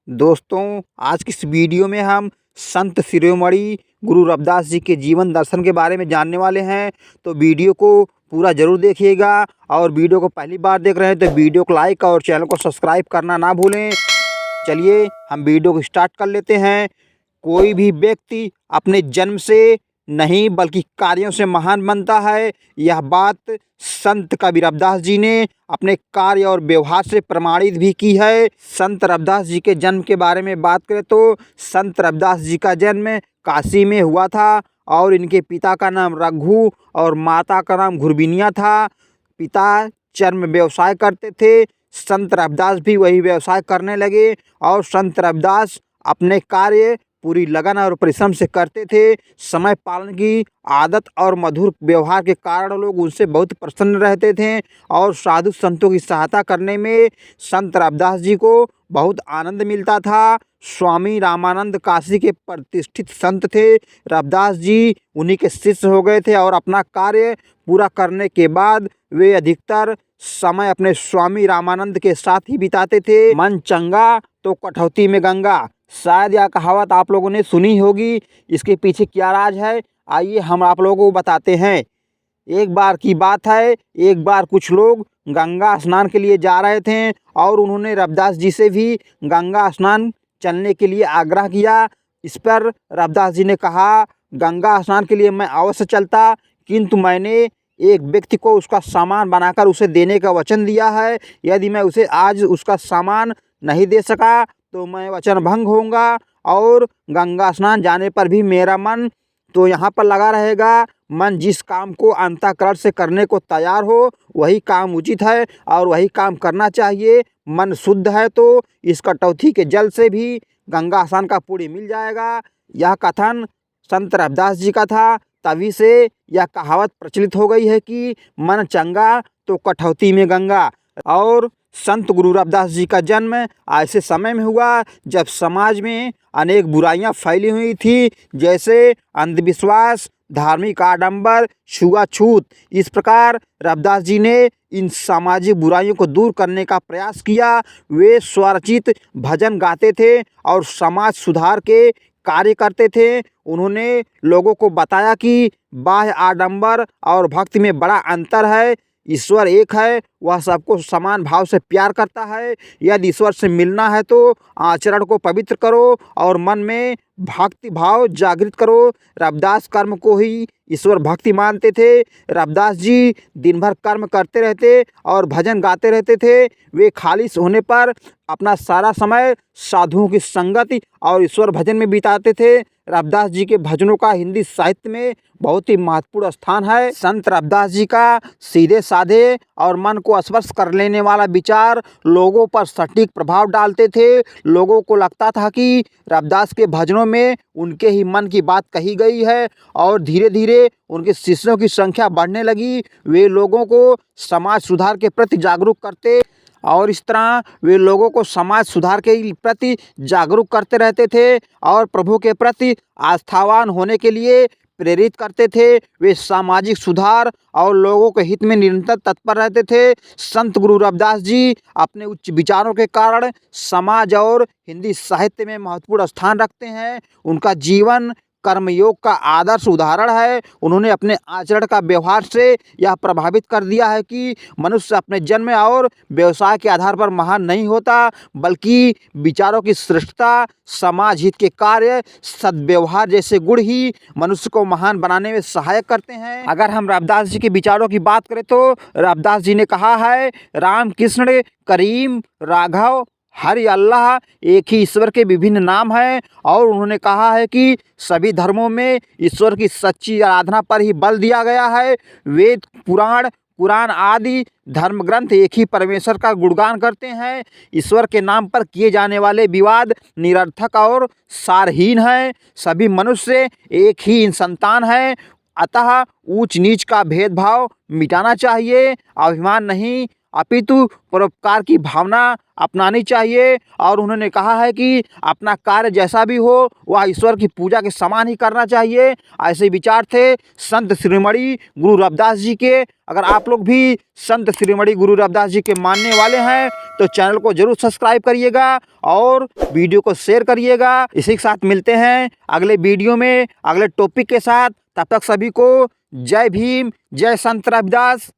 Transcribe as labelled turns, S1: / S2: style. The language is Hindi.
S1: दोस्तों, आज की इस वीडियो में हम संत शिरोमणि गुरु रविदास जी के जीवन दर्शन के बारे में जानने वाले हैं। तो वीडियो को पूरा ज़रूर देखिएगा और वीडियो को पहली बार देख रहे हैं तो वीडियो को लाइक और चैनल को सब्सक्राइब करना ना भूलें। चलिए हम वीडियो को स्टार्ट कर लेते हैं। कोई भी व्यक्ति अपने जन्म से नहीं बल्कि कार्यों से महान बनता है। यह बात संत कबीर रविदास जी ने अपने कार्य और व्यवहार से प्रमाणित भी की है। संत रविदास जी के जन्म के बारे में बात करें तो संत रविदास जी का जन्म काशी में हुआ था और इनके पिता का नाम रघु और माता का नाम घुरबिनिया था। पिता चर्म व्यवसाय करते थे। संत रविदास भी वही व्यवसाय करने लगे और संत रविदास अपने कार्य पूरी लगन और परिश्रम से करते थे। समय पालन की आदत और मधुर व्यवहार के कारण लोग उनसे बहुत प्रसन्न रहते थे और साधु संतों की सहायता करने में संत रविदास जी को बहुत आनंद मिलता था। स्वामी रामानंद काशी के प्रतिष्ठित संत थे। रविदास जी उन्हीं के शिष्य हो गए थे और अपना कार्य पूरा करने के बाद वे अधिकतर समय अपने स्वामी रामानंद के साथ ही बिताते थे। मन चंगा तो कठौती में गंगा, शायद यह कहावत आप लोगों ने सुनी होगी। इसके पीछे क्या राज है, आइए हम आप लोगों को बताते हैं। एक बार की बात है, एक बार कुछ लोग गंगा स्नान के लिए जा रहे थे और उन्होंने रविदास जी से भी गंगा स्नान चलने के लिए आग्रह किया। इस पर रविदास जी ने कहा, गंगा स्नान के लिए मैं अवश्य चलता, किंतु मैंने एक व्यक्ति को उसका सामान बनाकर उसे देने का वचन दिया है। यदि मैं उसे आज उसका सामान नहीं दे सका तो मैं वचन भंग होऊंगा और गंगा स्नान जाने पर भी मेरा मन तो यहाँ पर लगा रहेगा। मन जिस काम को अंतःकरण से करने को तैयार हो वही काम उचित है और वही काम करना चाहिए। मन शुद्ध है तो इस कटौती के जल से भी गंगा स्नान का पुण्य मिल जाएगा। यह कथन संत रविदास जी का था। तभी से यह कहावत प्रचलित हो गई है कि मन चंगा तो कटौती में गंगा। और संत गुरु रविदास जी का जन्म ऐसे समय में हुआ जब समाज में अनेक बुराइयां फैली हुई थी, जैसे अंधविश्वास, धार्मिक आडंबर, छुआछूत। इस प्रकार रविदास जी ने इन सामाजिक बुराइयों को दूर करने का प्रयास किया। वे स्वरचित भजन गाते थे और समाज सुधार के कार्य करते थे। उन्होंने लोगों को बताया कि बाह्य आडंबर और भक्ति में बड़ा अंतर है। ईश्वर एक है, वह सबको समान भाव से प्यार करता है। यदि ईश्वर से मिलना है तो आचरण को पवित्र करो और मन में भक्ति भाव जागृत करो। रविदास कर्म को ही ईश्वर भक्ति मानते थे। रविदास जी दिन भर कर्म करते रहते और भजन गाते रहते थे। वे खालिश होने पर अपना सारा समय साधुओं की संगति और ईश्वर भजन में बिताते थे। रविदास जी के भजनों का हिंदी साहित्य में बहुत ही महत्वपूर्ण स्थान है। संत रविदास जी का सीधे साधे और मन को स्पर्श कर लेने वाला विचार लोगों पर सटीक प्रभाव डालते थे। लोगों को लगता था कि रविदास के भजनों में उनके ही मन की बात कही गई है और धीरे धीरे उनके शिष्यों की संख्या बढ़ने लगी। वे लोगों को समाज सुधार के प्रति जागरूक करते और इस तरह वे लोगों को समाज सुधार के प्रति जागरूक करते रहते थे और प्रभु के प्रति आस्थावान होने के लिए प्रेरित करते थे। वे सामाजिक सुधार और लोगों के हित में निरंतर तत्पर रहते थे। संत गुरु रविदास जी अपने उच्च विचारों के कारण समाज और हिंदी साहित्य में महत्वपूर्ण स्थान रखते हैं। उनका जीवन कर्मयोग का आदर्श उदाहरण है। उन्होंने अपने आचरण का व्यवहार से यह प्रभावित कर दिया है कि मनुष्य अपने जन्म और व्यवसाय के आधार पर महान नहीं होता, बल्कि विचारों की श्रेष्ठता, समाज हित के कार्य, सद्व्यवहार जैसे गुण ही मनुष्य को महान बनाने में सहायक करते हैं। अगर हम रविदास जी के विचारों की बात करें तो रविदास जी ने कहा है, राम कृष्ण करीम राघव हरि अल्लाह एक ही ईश्वर के विभिन्न नाम हैं। और उन्होंने कहा है कि सभी धर्मों में ईश्वर की सच्ची आराधना पर ही बल दिया गया है। वेद, पुराण, कुरान आदि धर्म ग्रंथ एक ही परमेश्वर का गुणगान करते हैं। ईश्वर के नाम पर किए जाने वाले विवाद निरर्थक और सारहीन हैं। सभी मनुष्य एक ही संतान हैं। अतः ऊंच नीच का भेदभाव मिटाना चाहिए, अभिमान नहीं अपितु परोपकार की भावना अपनानी चाहिए। और उन्होंने कहा है कि अपना कार्य जैसा भी हो वह ईश्वर की पूजा के समान ही करना चाहिए। ऐसे विचार थे संत शिरोमणि गुरु रविदास जी के। अगर आप लोग भी संत शिरोमणि गुरु रविदास जी के मानने वाले हैं तो चैनल को जरूर सब्सक्राइब करिएगा और वीडियो को शेयर करिएगा। इसी के साथ मिलते हैं अगले वीडियो में अगले टॉपिक के साथ। तब तक सभी को जय भीम, जय संत रविदास।